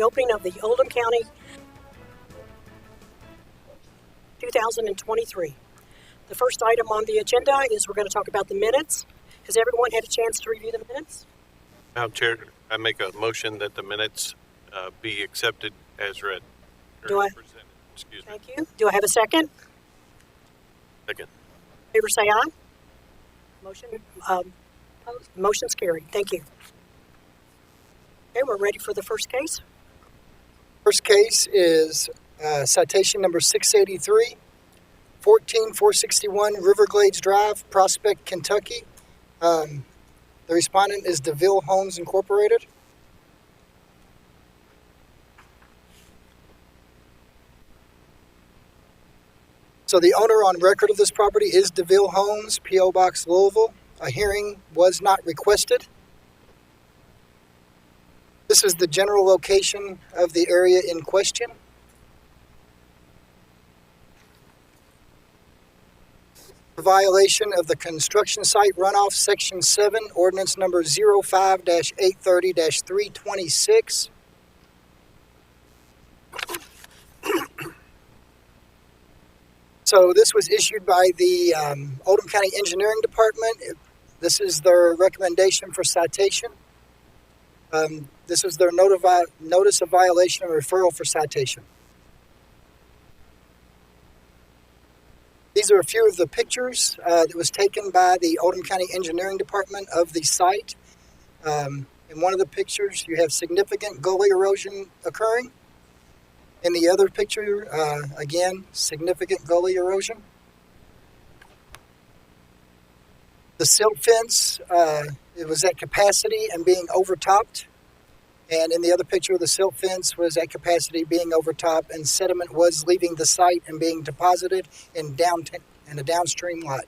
the opening of the Oldham County 2023. The first item on the agenda is we're going to talk about the minutes. Has everyone had a chance to review the minutes? Madam Chair, I make a motion that the minutes be accepted as read. Presented. Excuse me. Thank you. Do I have a second? Second. Favor say aye. Motion's carried. Thank you. Okay, we're ready for the first case. First case is citation number 683, 14461 Riverglades Drive, Prospect, Kentucky. The respondent is DeVille Homes Incorporated. So the owner on record of this property is DeVille Homes, P.O. Box, Louisville. A hearing was not requested. This is the general location of the area in question. A violation of the construction site runoff, section 7, ordinance number 05-830-326. So this was issued by the Oldham County Engineering Department. This is their recommendation for citation. This is their notice of violation and referral for citation. These are a few of the pictures that was taken by the Oldham County Engineering Department of the site. In one of the pictures, you have significant gully erosion occurring. In the other picture, again, significant gully erosion. The silt fence, it was at capacity and being overtopped. And in the other picture, the silt fence was at capacity being overtopped, and sediment was leaving the site and being deposited in a downstream lot.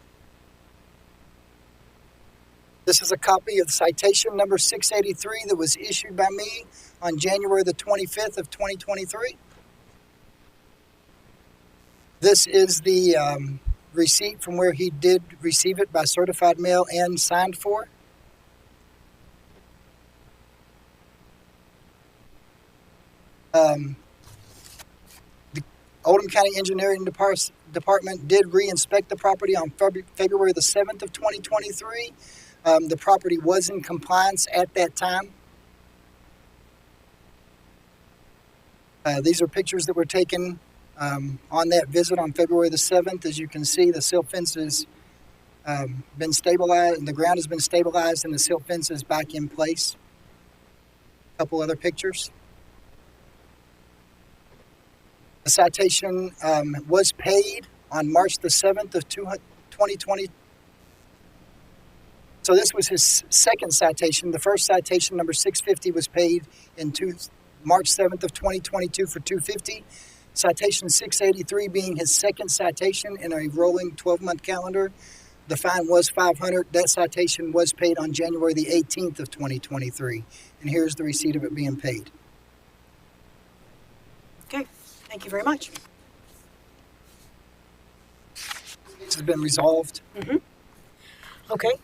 This is a copy of citation number 683 that was issued by me on January the 25th of 2023. This is the receipt from where he did receive it by certified mail and signed for. The Oldham County Engineering Department did re-inspect the property on February the 7th of 2023. The property was in compliance at that time. These are pictures that were taken on that visit on February the 7th. As you can see, the silt fence has been stabilized, and the ground has been stabilized, and the silt fence is back in place. A couple other pictures. The citation was paid on March the 7th of 2020. So this was his second citation. The first citation, number 650, was paid in March 7th of 2022 for $250. Citation 683 being his second citation in a rolling 12-month calendar. The fine was $500. That citation was paid on January the 18th of 2023. And here's the receipt of it being paid. Okay, thank you very much. This has been resolved. Mm-hmm. Okay.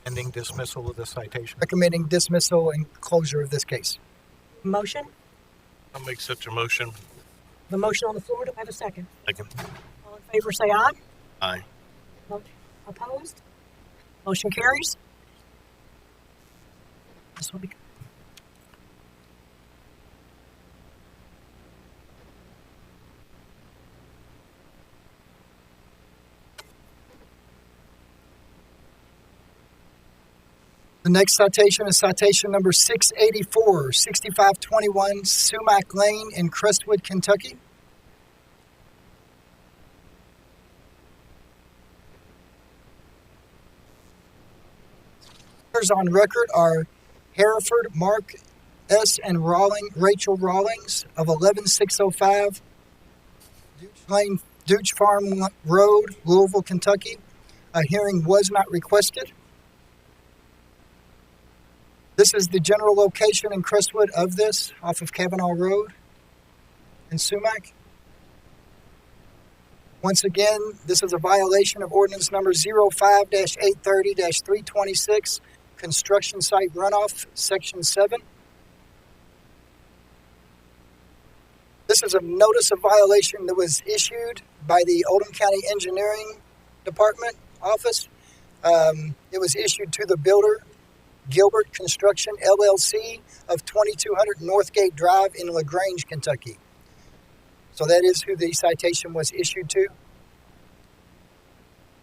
Pending dismissal of the citation. Recommending dismissal and closure of this case. Motion? I'll make such a motion. The motion on the floor. Do I have a second? Second. All in favor say aye. Aye. Opposed? Motion carries. This will be. The next citation is citation number 684, 6521 Sumac Lane in Crestwood, Kentucky. On record are Hereford, Mark S. and Rachel Rawlings of 11605 Dooch Farm Road, Louisville, Kentucky. A hearing was not requested. This is the general location in Crestwood of this, off of Kavanaugh Road in Sumac. Once again, this is a violation of ordinance number 05-830-326, construction site runoff, section 7. This is a notice of violation that was issued by the Oldham County Engineering Department office. It was issued to the builder, Gilbert Construction LLC of 2200 Northgate Drive in LaGrange, Kentucky. So that is who the citation was issued to.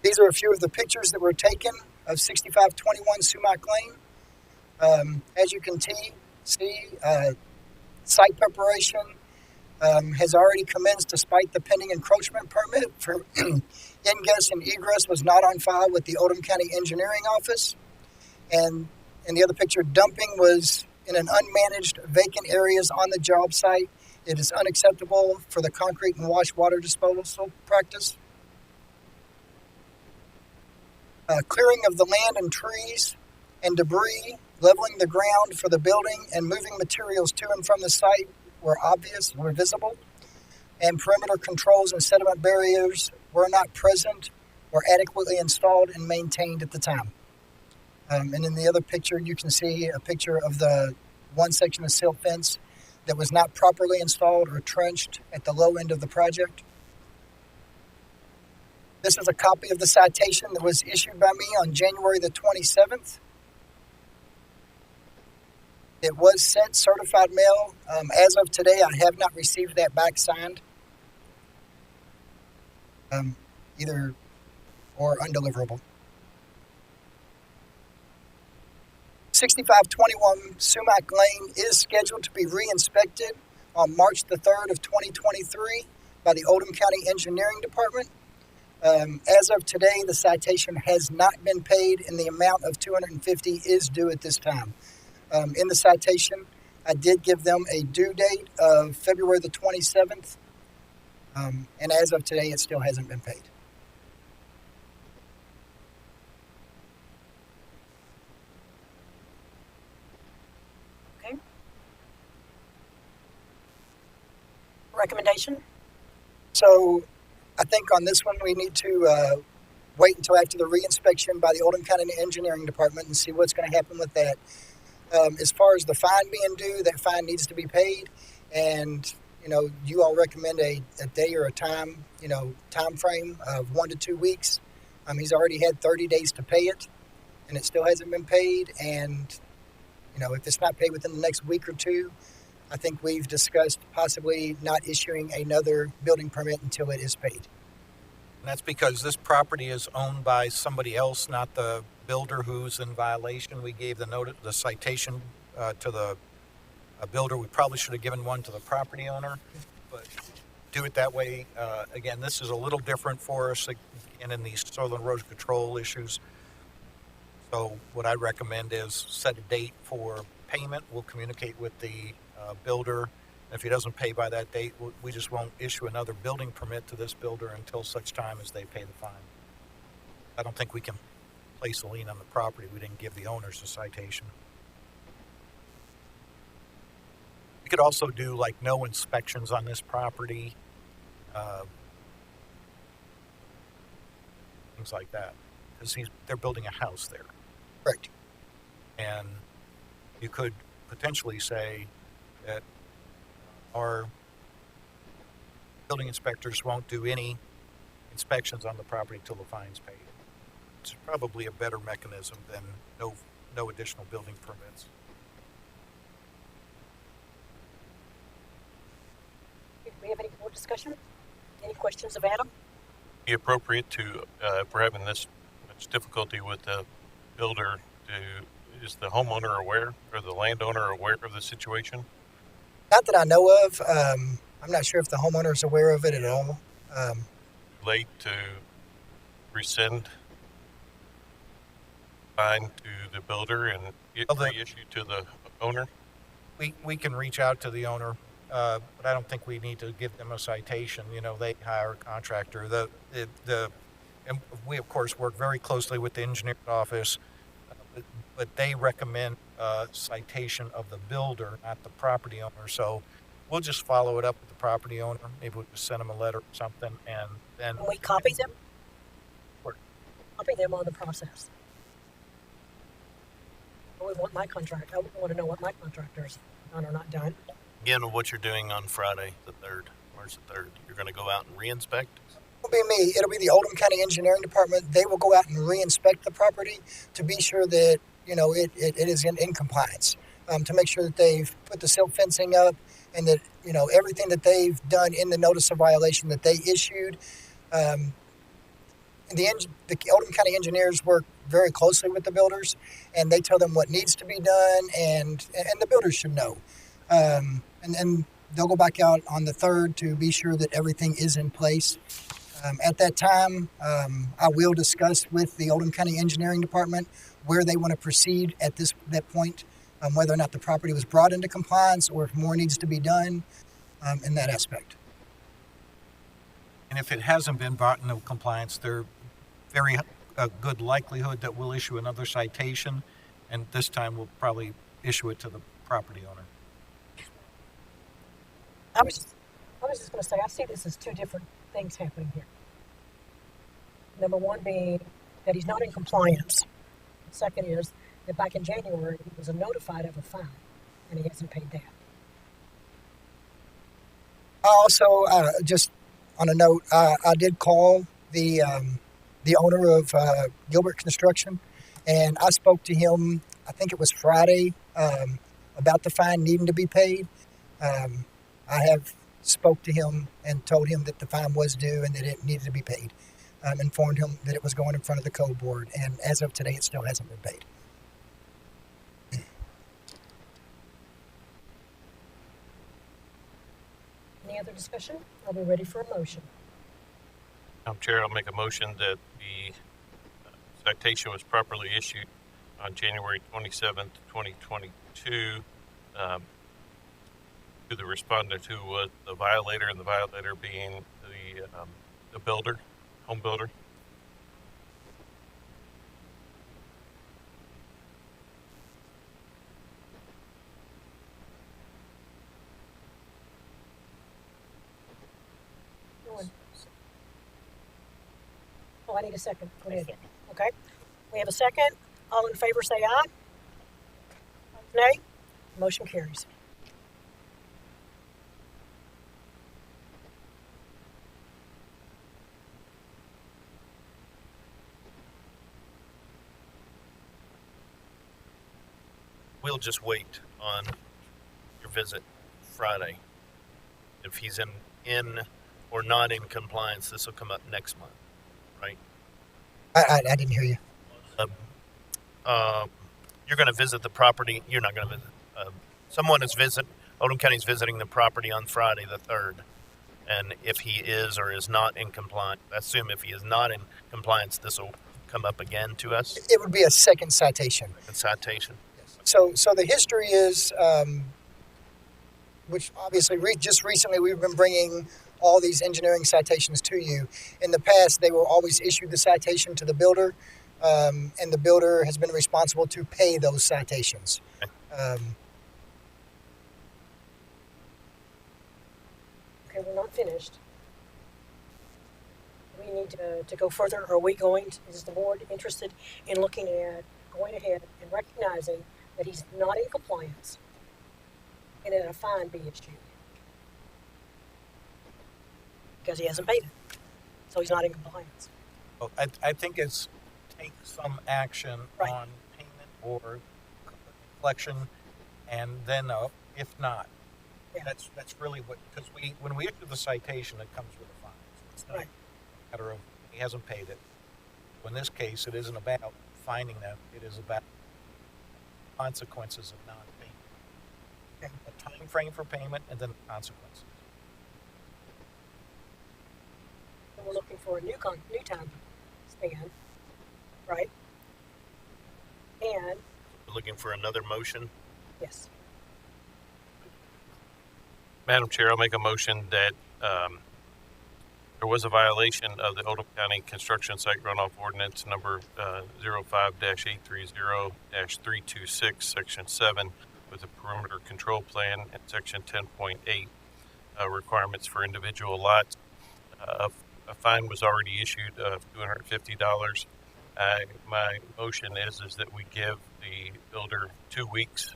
These are a few of the pictures that were taken of 6521 Sumac Lane. As you can see, site preparation has already commenced despite the pending encroachment permit for ingress and egress was not on file with the Oldham County Engineering Office. And in the other picture, dumping was in an unmanaged vacant areas on the job site. It is unacceptable for the concrete and wash water disposal practice. Clearing of the land and trees and debris, leveling the ground for the building, and moving materials to and from the site were visible, and perimeter controls and sediment barriers were not present or adequately installed and maintained at the time. And in the other picture, you can see a picture of the one section of silt fence that was not properly installed or trenched at the low end of the project. This is a copy of the citation that was issued by me on January the 27th. It was sent certified mail. As of today, I have not received that back signed, either or undeliverable. 6521 Sumac Lane is scheduled to be re-inspected on March the 3rd of 2023 by the Oldham County Engineering Department. As of today, the citation has not been paid, and the amount of $250 is due at this time. In the citation, I did give them a due date of February the 27th, and as of today, it still hasn't been paid. Okay. Recommendation? So I think on this one, we need to wait until after the re-inspection by the Oldham County Engineering Department and see what's going to happen with that. As far as the fine being due, that fine needs to be paid, and you all recommend a day or a time frame of 1 to 2 weeks. He's already had 30 days to pay it, and it still hasn't been paid. And if it's not paid within the next week or two, I think we've discussed possibly not issuing another building permit until it is paid. And that's because this property is owned by somebody else, not the builder who's in violation. We gave the citation to the builder. We probably should have given one to the property owner, but do it that way. Again, this is a little different for us, and in these soil and erosion control issues. So what I recommend is set a date for payment. We'll communicate with the builder. If he doesn't pay by that date, we just won't issue another building permit to this builder until such time as they pay the fine. I don't think we can place a lien on the property. We didn't give the owners a citation. We could also do like no inspections on this property, things like that, because they're building a house there. Correct. And you could potentially say that our building inspectors won't do any inspections on the property until the fine's paid. It's probably a better mechanism than no additional building permits. Do we have any more discussion? Any questions of Adam? Be appropriate to, if we're having this much difficulty with the builder, is the homeowner aware or the landowner aware of the situation? Not that I know of. I'm not sure if the homeowner is aware of it at all. Late to rescind fine to the builder and reissue to the owner? We can reach out to the owner, but I don't think we need to give them a citation. They hire a contractor. And we of course work very closely with the engineering office, but they recommend citation of the builder, not the property owner. So we'll just follow it up with the property owner. Maybe we'll just send them a letter or something, and then Can we copy them? Sure. Copy them on the process. I would want my contract. I would want to know what my contractors done or not done. Again, what you're doing on Friday, the 3rd, March the 3rd, you're going to go out and re-inspect? It'll be me. It'll be the Oldham County Engineering Department. They will go out and re-inspect the property to be sure that, it is in compliance. To make sure that they've put the silt fencing up and that, everything that they've done in the notice of violation that they issued. And the Oldham County engineers work very closely with the builders, and they tell them what needs to be done, and the builders should know. And they'll go back out on the 3rd to be sure that everything is in place. At that time, I will discuss with the Oldham County Engineering Department where they want to proceed at that point, whether or not the property was brought into compliance or if more needs to be done in that aspect. And if it hasn't been brought into compliance, there's very good likelihood that we'll issue another citation, and this time we'll probably issue it to the property owner. I was just going to say, I see this as two different things happening here. Number one being that he's not in compliance. The second is that back in January, he was notified of a fine, and he hasn't paid that. Also, just on a note, I did call the owner of Gilbert Construction, and I spoke to him, I think it was Friday, about the fine needing to be paid. I have spoke to him and told him that the fine was due and that it needed to be paid. Informed him that it was going in front of the code board, and as of today, it still hasn't been paid. Any other discussion? Are we ready for a motion? Madam Chair, I'll make a motion that the citation was properly issued on January 27th, 2022, to the respondent who was the violator, and the violator being the builder, home builder. Oh, I need a second. Go ahead. Okay. We have a second. All in favor say aye. Nay. Motion carries. We'll just wait on your visit Friday. If he's in or not in compliance, this will come up next month, right? I didn't hear you. You're going to visit the property. You're not going to visit. Someone is Oldham County is visiting the property on Friday the 3rd. And if he is or is not in compliance, I assume if he is not in compliance, this will come up again to us. It would be a second citation. A citation. So the history is, which obviously just recently we've been bringing all these engineering citations to you. In the past, they were always issued the citation to the builder, and the builder has been responsible to pay those citations. Okay. Okay, we're not finished. We need to go further. Are we is the board interested in looking at going ahead and recognizing that he's not in compliance and that a fine be issued? Because he hasn't paid it. So he's not in compliance. Well, I think it's take some action Right. on payment or collection, and then if not, Yeah. that's really what, because when we issue the citation, it comes with a fine. It's not Right. a matter of he hasn't paid it. So in this case, it isn't about finding them; it is about consequences of non-payment. Okay. A time frame for payment, and then the consequences. And we're looking for a new time span, right? And, We're looking for another motion. yes, Madam Chair, I'll make a motion that there was a violation of the Oldham County Construction Site Runoff Ordinance number 05-830-326, Section 7, with a perimeter control plan, and Section 10.8 requirements for individual lots. A fine was already issued of $250. My motion is that we give the builder 2 weeks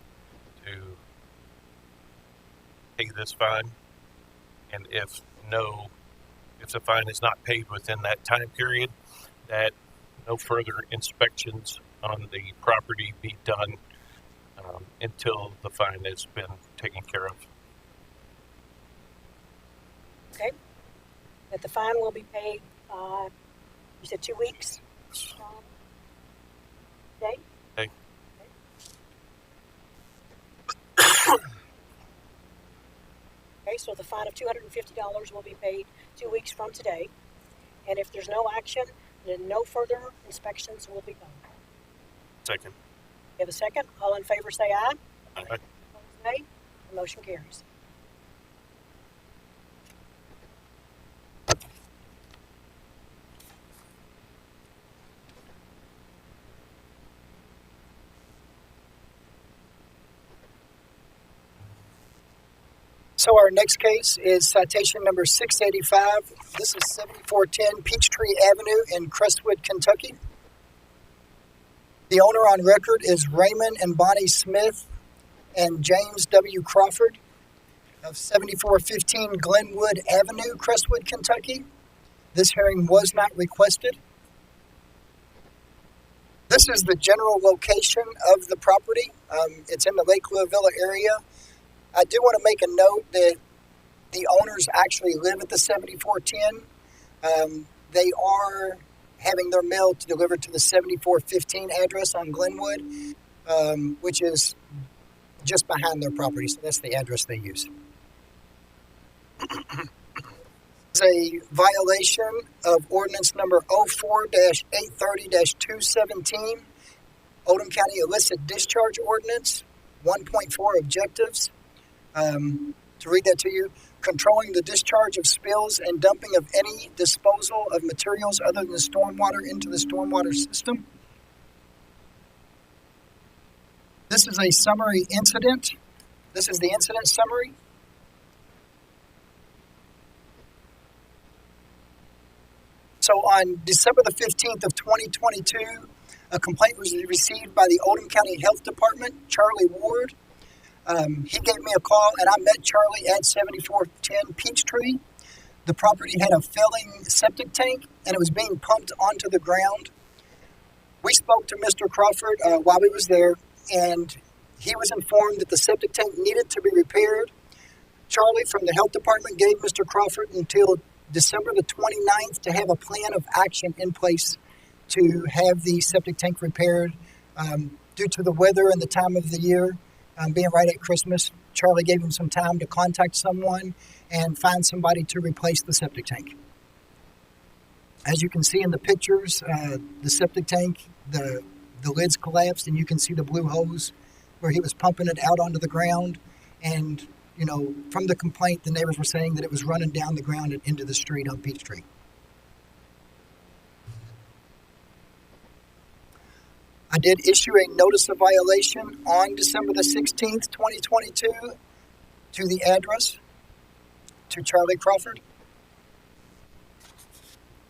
to pay this fine? And if no, if the fine is not paid within that time period, that no further inspections on the property be done until the fine has been taken care of. Okay. That the fine will be paid, you said 2 weeks? Okay. Okay. Okay, so the fine of $250 will be paid 2 weeks from today. And if there's no action, then no further inspections will be done. Second. You have a second? All in favor say aye. Aye. Opposed, nay. The motion carries. So our next case is citation number 685. This is 7410 Peachtree Avenue in Crestwood, Kentucky. The owner on record is Raymond and Bonnie Smith and James W. Crawford of 7415 Glenwood Avenue, Crestwood, Kentucky. This hearing was not requested. This is the general location of the property. It's in the Lake Louisville area. I do want to make a note that the owners actually live at the 7410. They are having their mail delivered to the 7415 address on Glenwood, which is just behind their property. So that's the address they use. It's a violation of ordinance number 04-830-217, Oldham County Illicit Discharge Ordinance, 1.4 objectives. To read that to you, controlling the discharge of spills and dumping of any disposal of materials other than stormwater into the stormwater system. This is a summary incident. This is the incident summary. So on December the 15th of 2022, a complaint was received by the Oldham County Health Department, Charlie Ward. He gave me a call, and I met Charlie at 7410 Peachtree. The property had a failing septic tank, and it was being pumped onto the ground. We spoke to Mr. Crawford while we was there, and he was informed that the septic tank needed to be repaired. Charlie from the health department gave Mr. Crawford until December the 29th to have a plan of action in place to have the septic tank repaired. Due to the weather and the time of the year, being right at Christmas, Charlie gave him some time to contact someone and find somebody to replace the septic tank. As you can see in the pictures, the septic tank, the lids collapsed, and you can see the blue hose where he was pumping it out onto the ground. And, you know, from the complaint, the neighbors were saying that it was running down the ground and into the street on Peachtree. I did issue a notice of violation on December the 16th, 2022 to the address, to Charlie Crawford,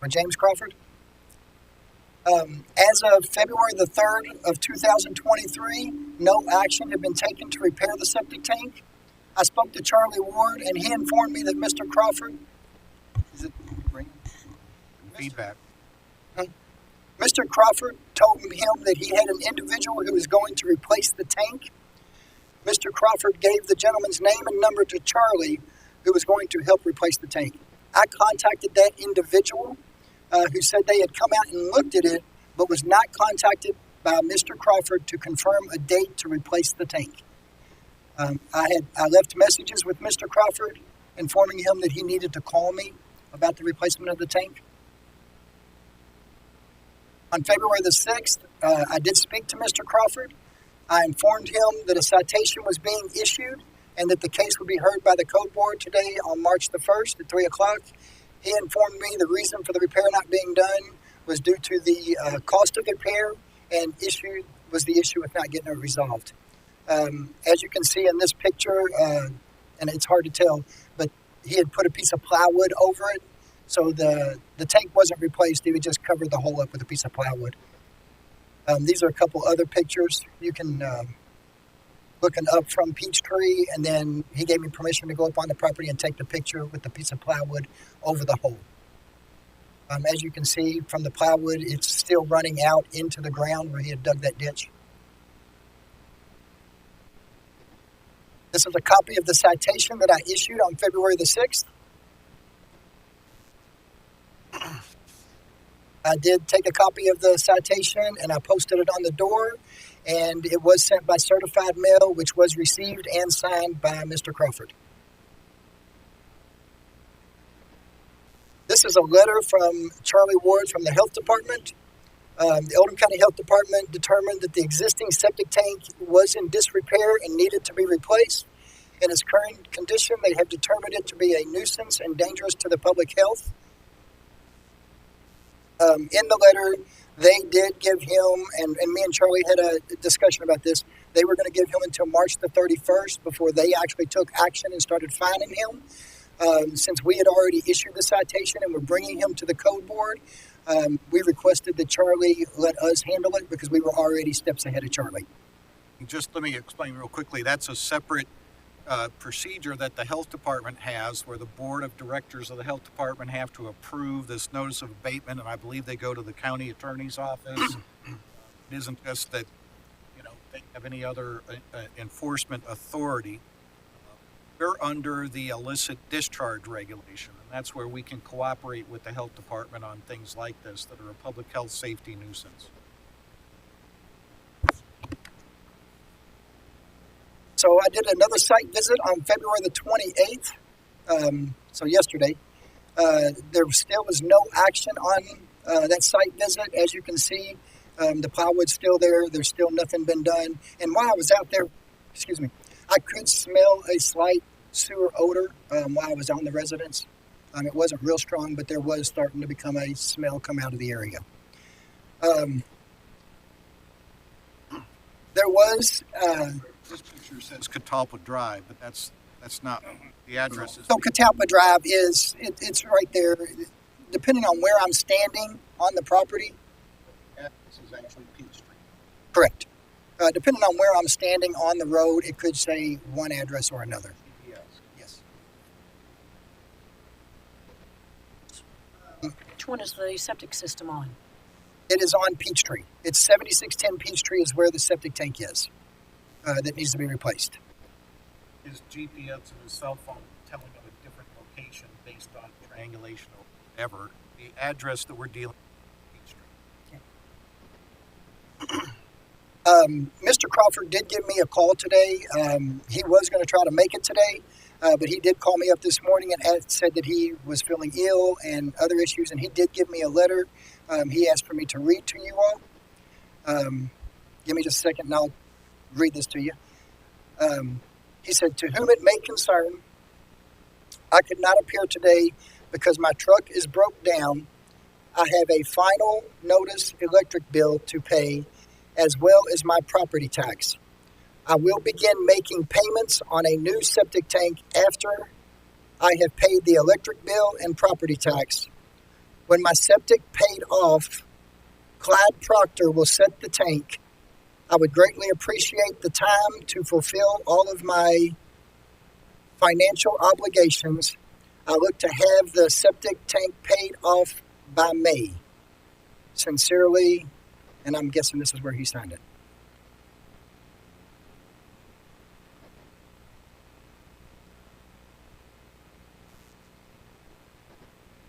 or James Crawford. As of February the 3rd of 2023, no action had been taken to repair the septic tank. I spoke to Charlie Ward, and he informed me that Mr. Crawford... Is it ringing? Feedback. Mr. Crawford told him that he had an individual who was going to replace the tank. Mr. Crawford gave the gentleman's name and number to Charlie, who was going to help replace the tank. I contacted that individual, who said they had come out and looked at it, but was not contacted by Mr. Crawford to confirm a date to replace the tank. I left messages with Mr. Crawford, informing him that he needed to call me about the replacement of the tank. On February the 6th, I did speak to Mr. Crawford. I informed him that a citation was being issued and that the case would be heard by the Code Board today on March the 1st at 3 o'clock. He informed me the reason for the repair not being done was due to the cost of the repair, and the issue with not getting it resolved. As you can see in this picture, and it's hard to tell, but he had put a piece of plywood over it. So the tank wasn't replaced. He would just cover the hole up with a piece of plywood. These are a couple other pictures. You can looking up from Peachtree, and then he gave me permission to go up on the property and take the picture with the piece of plywood over the hole. As you can see from the plywood, it's still running out into the ground where he had dug that ditch. This is a copy of the citation that I issued on February the 6th. I did take a copy of the citation and I posted it on the door, and it was sent by certified mail, which was received and signed by Mr. Crawford. This is a letter from Charlie Ward from the Health Department. The Oldham County Health Department determined that the existing septic tank was in disrepair and needed to be replaced. In its current condition, they have determined it to be a nuisance and dangerous to the public health. In the letter, they did give him, and me and Charlie had a discussion about this, they were going to give him until March the 31st before they actually took action and started fining him. Since we had already issued the citation and were bringing him to the code board, we requested that Charlie let us handle it because we were already steps ahead of Charlie. Just let me explain real quickly. That's a separate procedure that the health department has, where the board of directors of the health department have to approve this notice of abatement, and I believe they go to the county attorney's office. It isn't just that, they have any other enforcement authority. We're under the illicit discharge regulation, and that's where we can cooperate with the health department on things like this that are a public health safety nuisance. So I did another site visit on February the 28th, so yesterday. There still was no action on that site visit. As you can see, the plywood's still there. There's still nothing been done. And while I was out there, I could smell a slight sewer odor while I was on the residence. It wasn't real strong, but there was starting to become a smell come out of the area. There was... This picture says Catalpa Drive, but that's not the address. So Catalpa Drive it's right there. Depending on where I'm standing on the property. This is actually Peachtree. Correct. Depending on where I'm standing on the road, it could say one address or another. Yes. Which one is the septic system on? It is on Peachtree. It's 7610 Peachtree is where the septic tank is. That needs to be replaced. His GPS and his cell phone telling him a different location based on triangulation or whatever. The address that we're dealing with is Peachtree. Mr. Crawford did give me a call today. He was going to try to make it today, but he did call me up this morning and said that he was feeling ill and other issues, and he did give me a letter. He asked for me to read to you all. Give me just a second and I'll read this to you. He said, "To whom it may concern, I could not appear today because my truck is broke down. I have a final notice electric bill to pay as well as my property tax. I will begin making payments on a new septic tank after I have paid the electric bill and property tax. When my septic paid off, Clyde Proctor will set the tank. I would greatly appreciate the time to fulfill all of my financial obligations. I look to have the septic tank paid off by May. Sincerely," and I'm guessing this is where he signed it.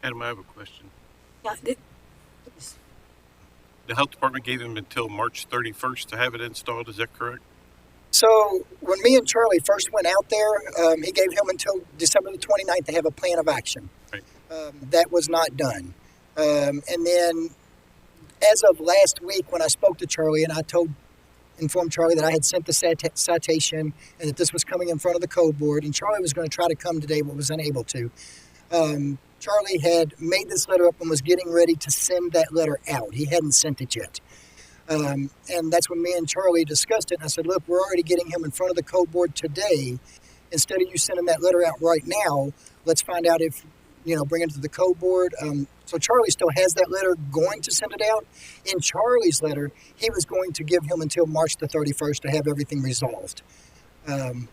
Adam, I have a question. Yeah, The health department gave him until March 31st to have it installed. Is that correct? So when me and Charlie first went out there, he gave him until December the 29th to have a plan of action. Right. That was not done. And then as of last week when I spoke to Charlie and I informed Charlie that I had sent the citation and that this was coming in front of the code board, and Charlie was going to try to come today but was unable to. Charlie had made this letter up and was getting ready to send that letter out. He hadn't sent it yet. And that's when me and Charlie discussed it. And I said, look, we're already getting him in front of the code board today. Instead of you sending that letter out right now, let's find out if, bring it to the code board. So Charlie still has that letter going to send it out. In Charlie's letter, he was going to give him until March the 31st to have everything resolved. Um,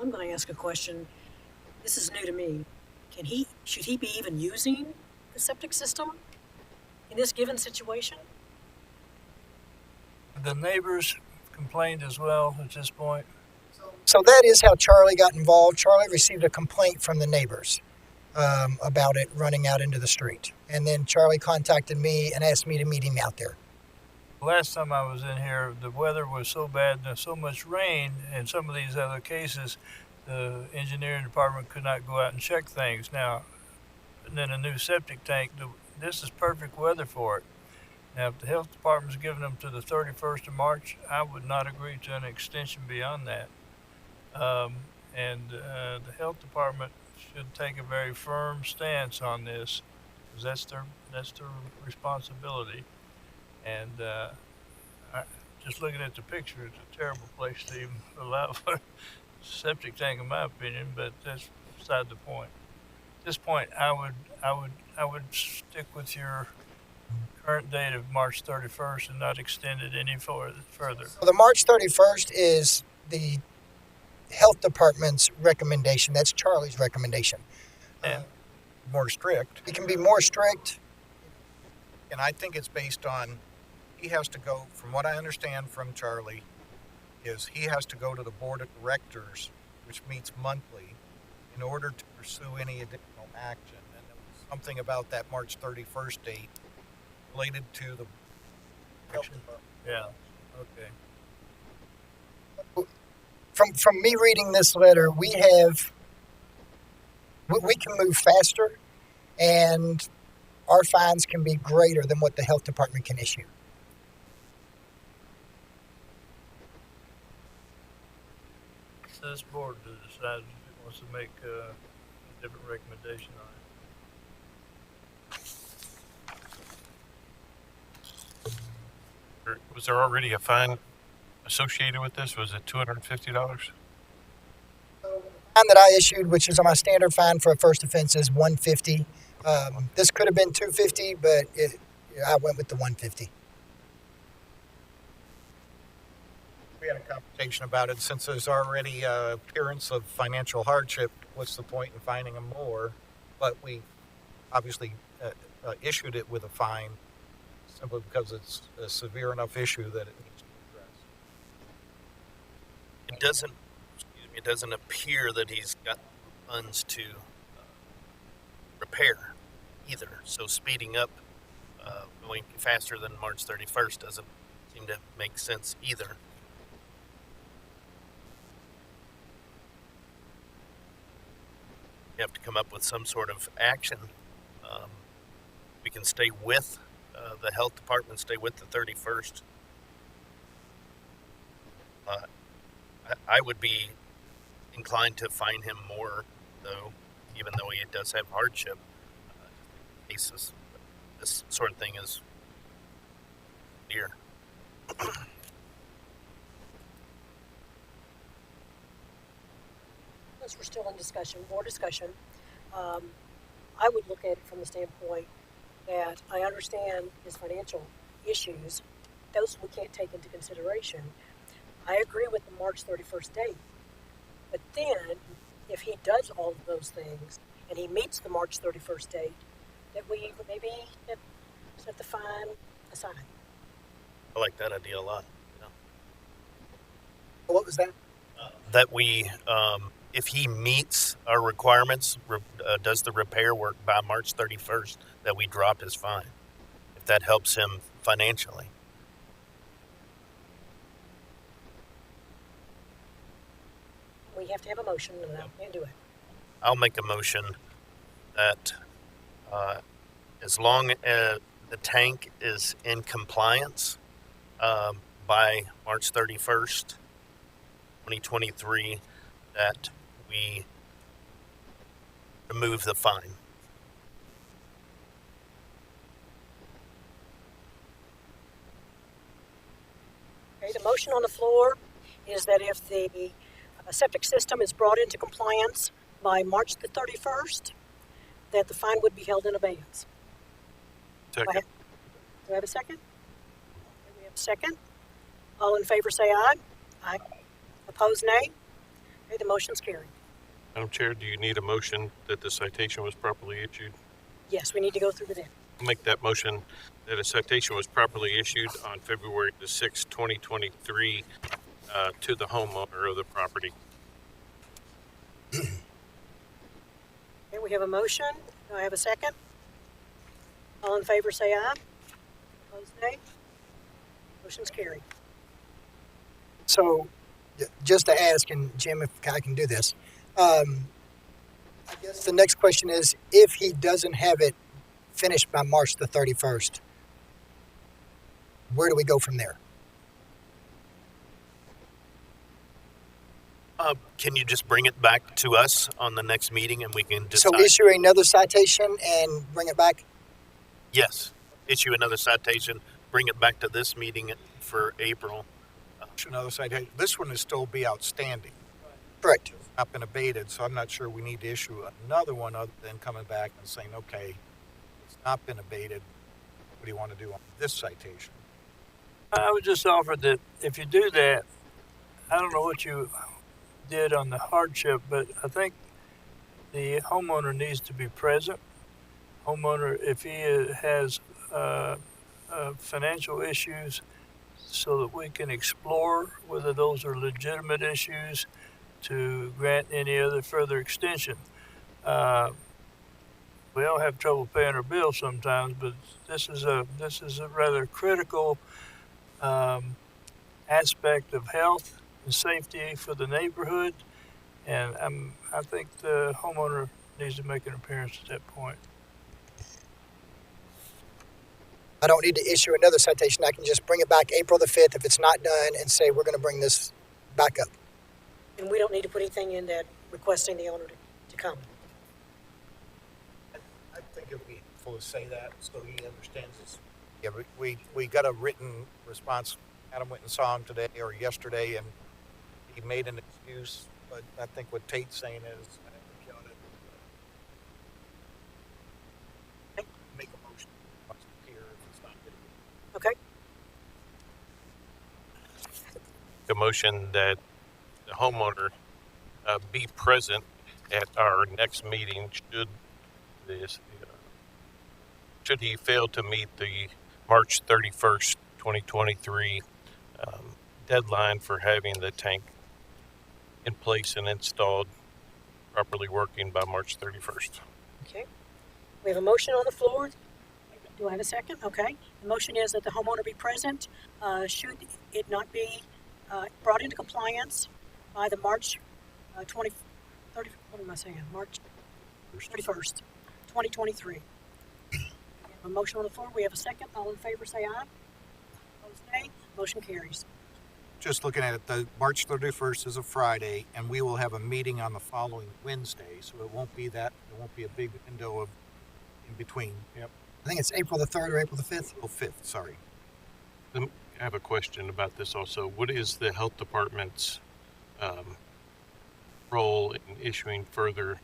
I'm going to ask a question. This is new to me. Should he be even using the septic system in this given situation? The neighbors complained as well at this point. so that is how Charlie got involved. Charlie received a complaint from the neighbors about it running out into the street. And then Charlie contacted me and asked me to meet him out there. Last time I was in here, the weather was so bad and so much rain. In some of these other cases, the engineering department could not go out and check things. Now, and then a new septic tank, this is perfect weather for it. Now, if the health department's giving them to the 31st of March, I would not agree to an extension beyond that. The health department should take a very firm stance on this, because that's their responsibility. And just looking at the picture, it's a terrible place to even allow for a septic tank, in my opinion. But that's beside the point. At this point, I would stick with your current date of March 31st and not extend it any further. So the March 31st is the health department's recommendation. That's Charlie's recommendation. And More strict. We can be more strict. And I think it's based on, he has to go, from what I understand from Charlie, is he has to go to the board of directors, which meets monthly, in order to pursue any additional action. And there was something about that March 31st date related to the health department. yeah, okay. From me reading this letter, we can move faster, and our fines can be greater than what the health department can issue. It's this board to decide if it wants to make a different recommendation on it. Was there already a fine associated with this? Was it $250? Fine that I issued, which is my standard fine for a first offense, is $150. This could have been $250, but I went with the $150. We had a conversation about it. Since there's already appearance of financial hardship, what's the point in fining him more? But we obviously issued it with a fine simply because it's a severe enough issue that it needs to be addressed. It doesn't appear that he's got funds to repair either. So speeding up, going faster than March 31st doesn't seem to make sense either. You have to come up with some sort of action. We can stay with the health department, stay with the 31st. I would be inclined to fine him more, though, even though he does have hardship. Cases, this sort of thing is dear. Since we're still in discussion, more discussion, I would look at it from the standpoint that I understand his financial issues. Those we can't take into consideration. I agree with the March 31st date. But then, if he does all of those things and he meets the March 31st date, that we maybe set the fine aside. I like that idea a lot. Yeah. What was that? That we, if he meets our requirements, does the repair work by March 31st, that we drop his fine, if that helps him financially. We have to have a motion, and I can't do it. I'll make a motion that as long as the tank is in compliance by March 31st, 2023, that we remove the fine. Okay, the motion on the floor is that if the septic system is brought into compliance by March the 31st, that the fine would be held in abeyance. Second. Do I have a second? Okay, we have a second. All in favor say aye. Aye. Opposed, nay. Okay, the motion's carried. Madam Chair, do you need a motion that the citation was properly issued? Yes, we need to go through with it. I'll make that motion that a citation was properly issued on February the 6th, 2023, to the homeowner of the property. Okay, we have a motion. Do I have a second? All in favor say aye. Opposed, nay. Motion's carried. So, just to ask, and Jim, if I can do this, I guess the next question is, if he doesn't have it finished by March the 31st, where do we go from there? Can you just bring it back to us on the next meeting and we can decide? So issue another citation and bring it back? Yes. Issue another citation, bring it back to this meeting for April. Another citation. This one is still be outstanding. Correct. It's not been abated, so I'm not sure we need to issue another one other than coming back and saying, okay, it's not been abated. What do you want to do on this citation? I would just offer that if you do that, I don't know what you did on the hardship, but I think the homeowner needs to be present. Homeowner, if he has financial issues, so that we can explore whether those are legitimate issues to grant any other further extension. We all have trouble paying our bills sometimes, but this is a rather critical aspect of health and safety for the neighborhood, and I think the homeowner needs to make an appearance at that point. I don't need to issue another citation. I can just bring it back April the 5th if it's not done and say we're going to bring this back up. And we don't need to put anything in that requesting the owner to come. I think it would be helpful to say that so he understands this. Yeah, we got a written response. Adam went and saw him today or yesterday, and he made an excuse. But I think what Tate's saying is, I think you ought to make a motion here if it's not good. Okay? The motion that the homeowner be present at our next meeting should he fail to meet the March 31st, 2023 deadline for having the tank in place and installed, properly working by March 31st. Okay. We have a motion on the floor. Do I have a second? Okay. The motion is that the homeowner be present. Should it not be brought into compliance by the March 30, what am I saying? March 31st, 2023. A motion on the floor. We have a second. All in favor say aye. Opposed, nay. Motion carries. Just looking at it, the March 31st is a Friday, and we will have a meeting on the following Wednesday, so it won't be a big window of in between. Yep. I think it's April the 3rd or April the 5th. Oh, 5th, sorry. I have a question about this also. What is the health department's role in issuing further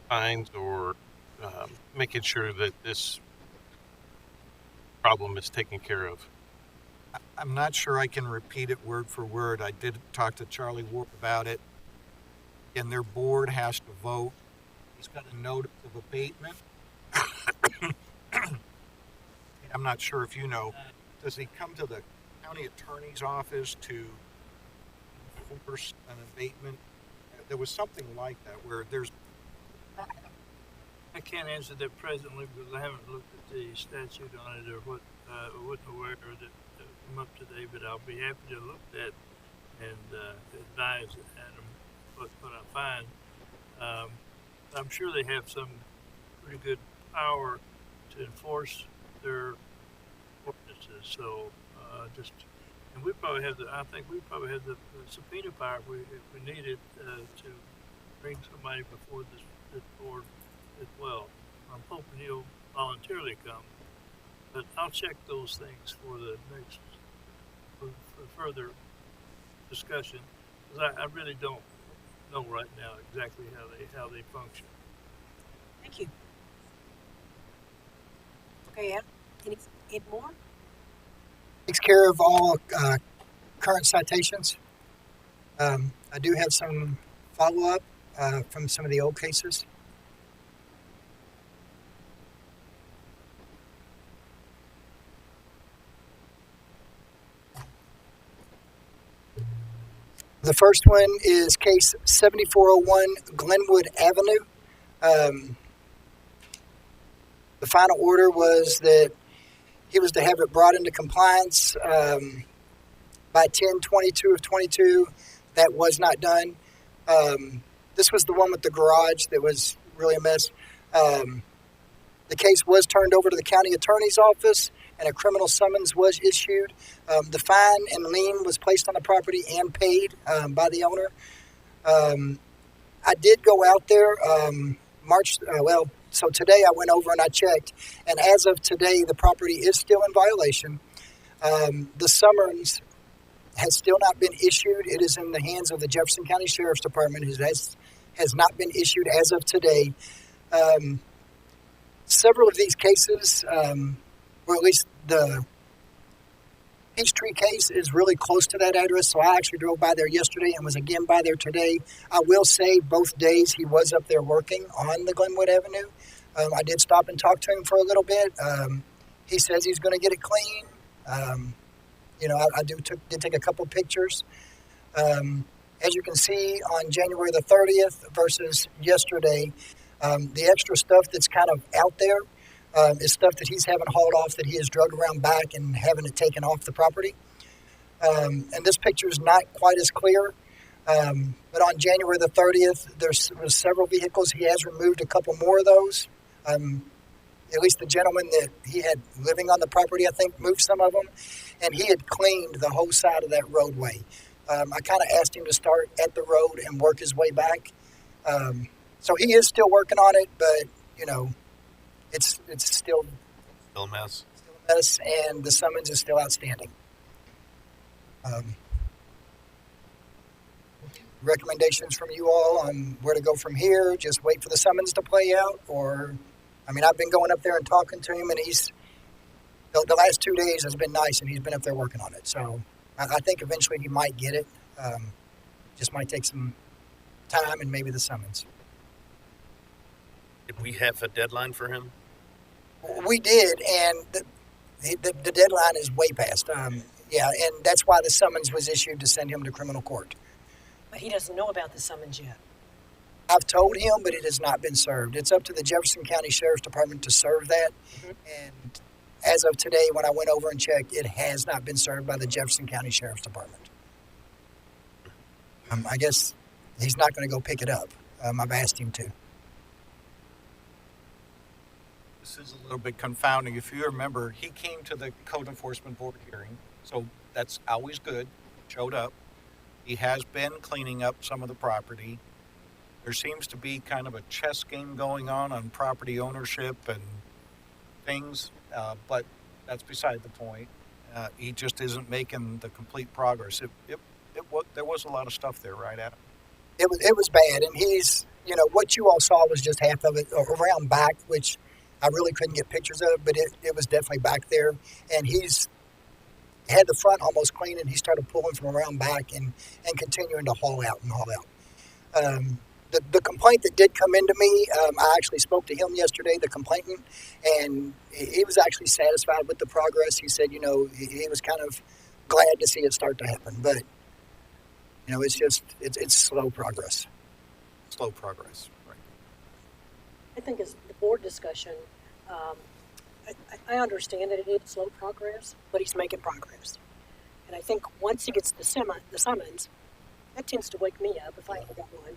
fines or making sure that this problem is taken care of? I'm not sure I can repeat it word for word. I did talk to Charlie Ward about it, and their board has to vote. He's got a notice of abatement. I'm not sure if you know. Does he come to the county attorney's office to enforce an abatement? There was something like that where there's. I can't answer that presently because I haven't looked at the statute on it or what. I wasn't aware that it come up today, but I'll be happy to look at and advise Adam what I find. I'm sure they have some pretty good power to enforce their ordinances. So and we probably have I think we probably have the subpoena power if we needed to bring somebody before this board as well. I'm hoping he'll voluntarily come, but I'll check those things for the next for further discussion because I really don't know right now exactly how they function. Thank you. Okay, Ed, any more? Takes care of all current citations. I do have some follow-up from some of the old cases. The first one is case 7401 Glenwood Avenue. The final order was that he was to have it brought into compliance by 10/22 of 22. That was not done. This was the one with the garage that was really a mess. The case was turned over to the county attorney's office, and a criminal summons was issued. The fine and lien was placed on the property and paid by the owner. I did go out there so today I went over and I checked, and as of today, the property is still in violation. The summons has still not been issued. It is in the hands of the Jefferson County Sheriff's Department. It has not been issued as of today. Several of these cases, or at least the Peachtree case, is really close to that address, so I actually drove by there yesterday and was again by there today. I will say both days he was up there working on the Glenwood Avenue. I did stop and talk to him for a little bit. He says he's going to get it clean. I did take a couple pictures. As you can see, on January the 30th versus yesterday, the extra stuff that's kind of out there is stuff that he's having hauled off, that he has drug around back and having it taken off the property. And this picture is not quite as clear. But on January the 30th, there was several vehicles. He has removed a couple more of those. At least the gentleman that he had living on the property, I think, moved some of them. And he had cleaned the whole side of that roadway. I kind of asked him to start at the road and work his way back. So he is still working on it, but, it's still Still a mess. a mess, and the summons is still outstanding. Recommendations from you all on where to go from here? Just wait for the summons to play out? Or, I've been going up there and talking to him, and the last 2 days has been nice, and he's been up there working on it. So I think eventually he might get it. Just might take some time and maybe the summons. Did we have a deadline for him? We did, and the deadline is way past. And that's why the summons was issued to send him to criminal court. But he doesn't know about the summons yet. I've told him, but it has not been served. It's up to the Jefferson County Sheriff's Department to serve that. Mm-hmm. And as of today, when I went over and checked, it has not been served by the Jefferson County Sheriff's Department. I guess he's not going to go pick it up. I've asked him to. This is a little bit confounding. If you remember, he came to the Code Enforcement Board hearing, so that's always good. Showed up. He has been cleaning up some of the property. There seems to be kind of a chess game going on property ownership and things, but that's beside the point. He just isn't making the complete progress. There was a lot of stuff there, right, Adam? It was bad, and he's, what you all saw was just half of it around back, which I really couldn't get pictures of, but it was definitely back there. And he's had the front almost clean, and he started pulling from around back and continuing to haul out. The complaint that did come into me, I actually spoke to him yesterday, the complainant, and he was actually satisfied with the progress. He said, he was kind of glad to see it start to happen, but it's slow progress. Slow progress, right. I think as the board discussion, I understand that it is slow progress, but he's making progress. And I think once he gets the summons, that tends to wake me up if I ever got one.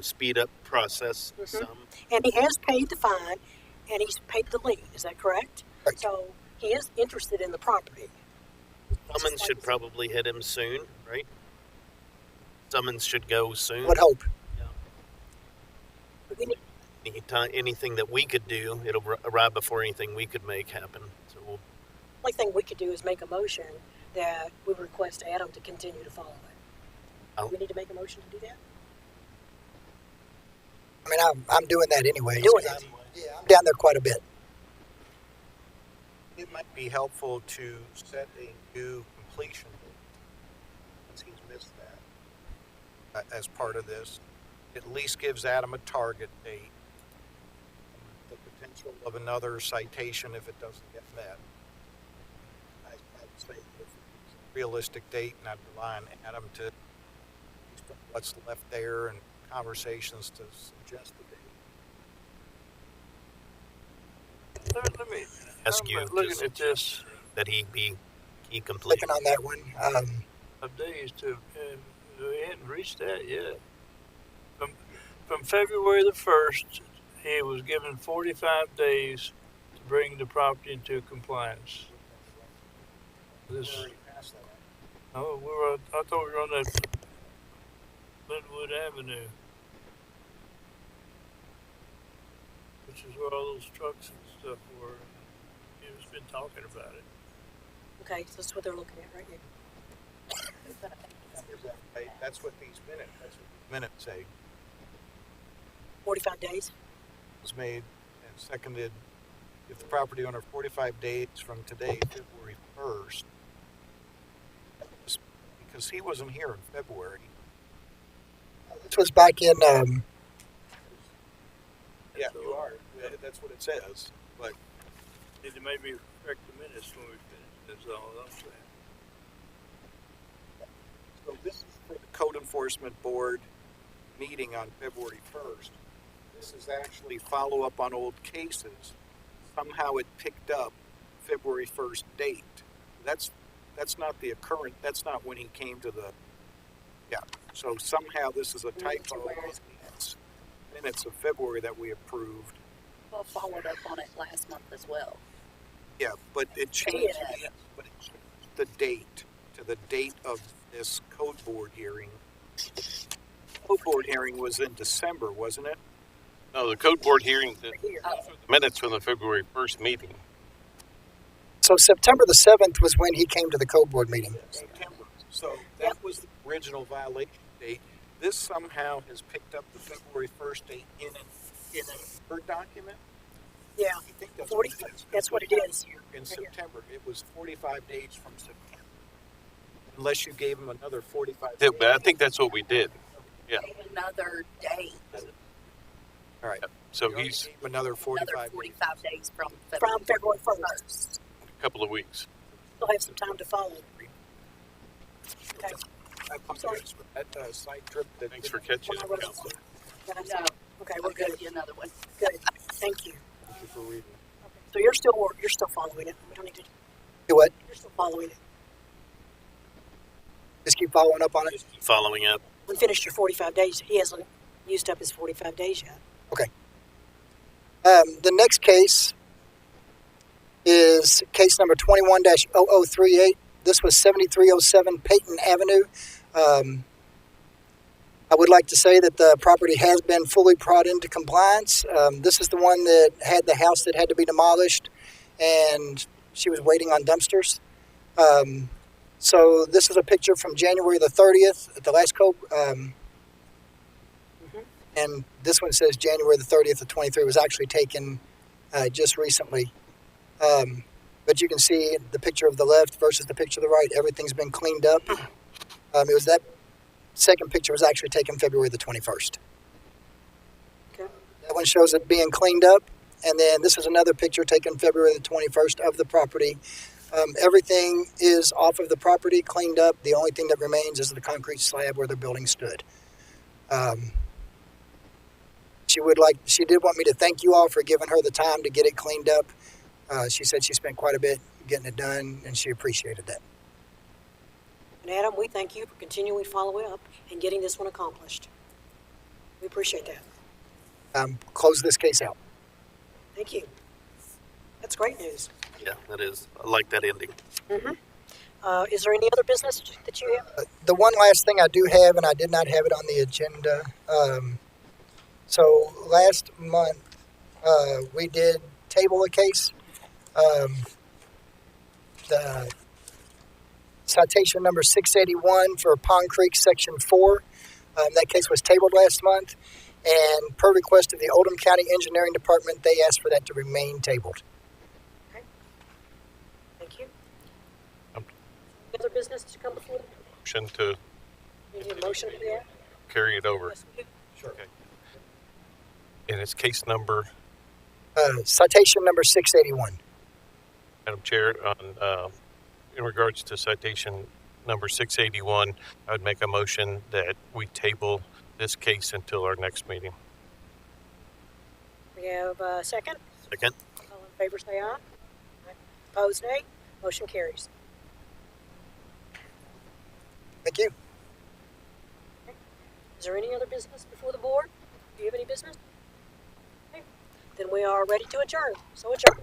Speed up process Mm-hmm. some. And he has paid the fine, and he's paid the lien. Is that correct? Right. So he is interested in the property. Summons should probably hit him soon, right? Summons should go soon. Would hope. But we need, Anything that we could do, it'll arrive before anything we could make happen. So the only thing we could do is make a motion that we request Adam to continue to follow it. Oh. We need to make a motion to do that? I'm doing that anyway. Doing it. I'm down there quite a bit. It might be helpful to set a new completion date, since he's missed that, as part of this. At least gives Adam a target date, the potential of another citation if it doesn't get met. I'd say if it's a realistic date, and I'd rely on Adam to what's left there and conversations to suggest the date. Let me Ask I'm you looking to at this that he complete. Clicking on that one. of days to, we hadn't reached that yet. From February the 1st, he was given 45 days to bring the property into compliance. This, oh, I thought we were on that Linwood Avenue, which is where all those trucks and stuff were. He's been talking about it. Okay, so that's what they're looking at right here. That's what these minutes say. 45 days. Was made and seconded if the property owner 45 days from today, February 1st, because he wasn't here in February. This was back in, Yeah, you are. That's what it says. But Need to maybe correct the minutes when we finish. That's all I'm saying. so this is for the Code Enforcement Board meeting on February 1st. This is actually follow up on old cases. Somehow it picked up February 1st date. That's not the occurrence. That's not when he came to the. Yeah. So somehow this is a typo. Minutes of February that we approved. Well, followed up on it last month as well. Yeah, but it changed. Yeah. But it changed the date to the date of this code board hearing. Code board hearing was in December, wasn't it? No, the code board hearing, the Oh, minutes from the February 1st meeting. so September the 7th was when he came to the code board meeting. September. So that was the original violation date. This somehow has picked up the February 1st date in a Word document. Yeah, I think that's 40. what it is. That's what it is. In September, it was 45 days from September. Unless you gave him another 45 Yeah, days. but I think that's what we did. Yeah. another day, All right. So You he's gave him another 45 another days. 45 days from From February 1st. a couple of weeks. They'll have some time to follow. Okay. I apologize for that side trip. Thanks for catching When I it, wrote Council. Did I say- No, Okay, we're we're good. going to another one. Good. Thank you. Thank you for reading. So you're still following it. We don't need to. Do what? You're still following it. Just keep following up on it. Following up. We finished your 45 days. He hasn't used up his 45 days yet. The next case is case number 21-0038. This was 7307 Peyton Avenue. I would like to say that the property has been fully brought into compliance. This is the one that had the house that had to be demolished, and she was waiting on dumpsters. So this is a picture from January the 30th at the last code. And this one says January the 30th of 23 was actually taken just recently. But you can see the picture of the left versus the picture of the right. Everything's been cleaned up. It was that second picture was actually taken February the 21st. Okay. That one shows it being cleaned up. And then this is another picture taken February the 21st of the property. Everything is off of the property, cleaned up. The only thing that remains is the concrete slab where the building stood. She did want me to thank you all for giving her the time to get it cleaned up. She said she spent quite a bit getting it done, and she appreciated that. And Adam, we thank you for continuing to follow up and getting this one accomplished. We appreciate that. Close this case out. Thank you. That's great news. Yeah, that is. I like that ending. Is there any other business that you have? The one last thing I do have, and I did not have it on the agenda. So last month, we did table a case. The citation number 681 for Pond Creek, Section 4. That case was tabled last month, and per request of the Oldham County Engineering Department, they asked for that to remain tabled. other business to come before the Motion to you need a motion for that? carry it over. Yes, we do. Sure. Okay. And it's case number, Citation number 681. Madam Chair, on, in regards to citation number 681, I would make a motion that we table this case until our next meeting. We have a second. Second. All in favor, say aye. Aye. Opposed, nay. Motion carries. Thank you. Is there any other business before the board? Do you have any business? Okay. Then we are ready to adjourn. So adjourn.